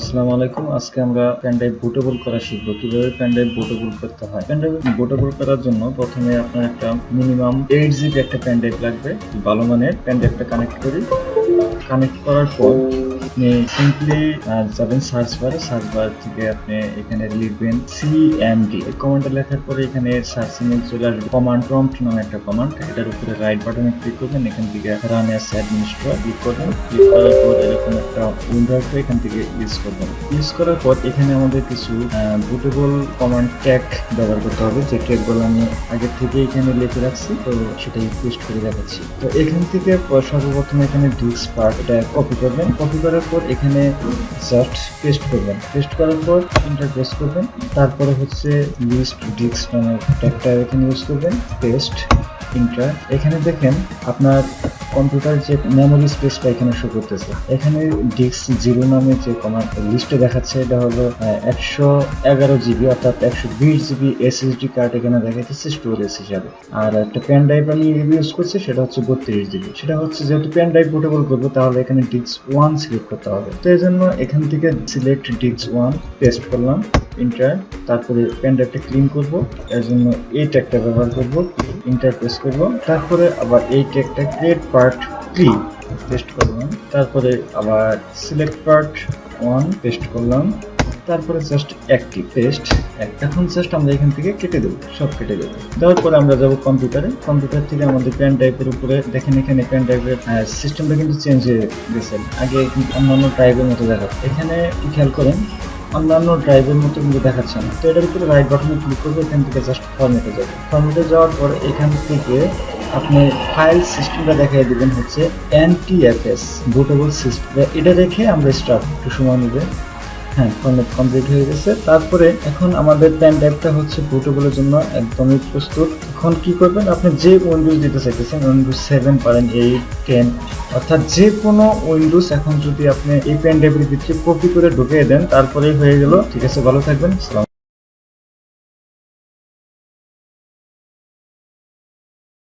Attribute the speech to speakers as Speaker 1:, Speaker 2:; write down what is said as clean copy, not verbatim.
Speaker 1: আসসালামু আলাইকুম। আজকে আমরা পেনড্রাইভ বুটেবল করা শিখব। কিভাবে পেনড্রাইভ বুটেবল করতে হয়। পেনড্রাইভ বুটেবল করার জন্য প্রথমে আপনার একটা মিনিমাম 8 জিবি একটা পেনড্রাইভ লাগবে। ভালো মানের পেনড্রাইভটা কানেক্ট করি। কানেক্ট করার পর আপনি সিম্পলি যাবেন সার্চ বার থেকে আপনি এখানে লিখবেন সিএমডি। এই কমান্ডটা লেখার পরে এখানে সার্চিং এ চলে আসবে কমান্ড প্রম্পট নামে একটা কমান্ড। এটার উপরে রাইট বাটনে ক্লিক করবেন, এখান থেকে রান অ্যাজ অ্যাডমিনিস্ট্রেটর ক্লিক করবেন। ক্লিক করার পর এরকম একটা উইন্ডো আসবে, এখান থেকে ইউজ করবেন। ইউজ করার পর এখানে আমাদের কিছু বুটেবল কমান্ড ট্যাগ ব্যবহার করতে হবে, যে ট্যাগগুলো আমি আগে থেকে এখানে লিখে রাখছি, তো সেটাই পেস্ট করে দেখাচ্ছি। তো এখান থেকে সর্বপ্রথম এখানে diskpart এটা কপি করবেন। কপি করার পর এখানে জাস্ট পেস্ট করবেন। পেস্ট করার পর এন্টার প্রেস করবেন। তারপরে হচ্ছে লিস্ট ডিস্ক নামের ট্যাগটা এখানে ইউজ করবেন। Paste enter. এখানে দেখেন আপনার কম্পিউটার যে মেমোরি স্পেসটা এখানে শো করতেছে। এখানে ডিস্ক 0 নামে যে কমান্ড লিস্টে দেখাচ্ছে, এটা হলো 111 জিবি অর্থাৎ 120 জিবি এসএসডি কার্ড এখানে দেখাচ্ছে স্টোরেজ হিসাবে। আর একটা পেন ড্রাইভ আমি ইউজ করছি, সেটা হচ্ছে 32 জিবি। সেটা হচ্ছে যেহেতু পেন ড্রাইভ বুটেবল করবো, তাহলে এখানে ডিস্ক 1 সিলেক্ট করতে হবে। তো এই জন্য এখান থেকে সিলেক্ট ডিস্ক 1 পেস্ট করলাম, এন্টার। তারপরে পেন ড্রাইভটা ক্লিন করবো, এর জন্য এই ট্যাগটা ব্যবহার করবো, এন্টার প্রেস করবো। তারপরে আবার এই ট্যাগটা ক্রিয়েট পার্ট 3 পেস্ট করলাম। তারপরে আবার সিলেক্ট পার্ট 1 পেস্ট করলাম। তারপরে জাস্ট একটি পেস্ট। এখন জাস্ট আমরা এখান থেকে কেটে দেবো, সব কেটে দেবো। দেওয়ার পরে আমরা যাবো কম্পিউটারে। কম্পিউটার থেকে আমাদের পেন ড্রাইভের উপরে দেখেন, এখানে পেন ড্রাইভের সিস্টেমটা কিন্তু চেঞ্জ হয়ে গেছে। আগে অন্যান্য ড্রাইভের মতো দেখাচ্ছে। এখানে খেয়াল করেন, অন্যান্য ড্রাইভের মতো কিন্তু দেখাচ্ছে না। তো এটার উপরে রাইট বাটনে ক্লিক করবো, এখান থেকে জাস্ট ফরম্যাটে যাবে। ফরম্যাটে যাওয়ার পর এখান থেকে আপনি ফাইল সিস্টেমটা দেখাই দিবেন হচ্ছে NTFS বুটেবল সিস্টেম। এটা দেখে আমরা স্টার্ট, একটু সময় নেবে। হ্যাঁ, ফরম্যাট কমপ্লিট হয়ে গেছে। তারপরে এখন আমাদের পেন ড্রাইভটা হচ্ছে বুটেবলের জন্য একদমই প্রস্তুত। এখন কি করবেন, আপনি যে উইন্ডোজ দিতে চাইতেছেন, উইন্ডোজ 7 পারেন, 8, 10 অর্থাৎ যে কোনো উইন্ডোজ এখন যদি আপনি এই পেন ড্রাইভের ভিতরে কপি করে ঢুকিয়ে দেন, তারপরেই হয়ে গেল। ঠিক আছে, ভালো থাকবেন।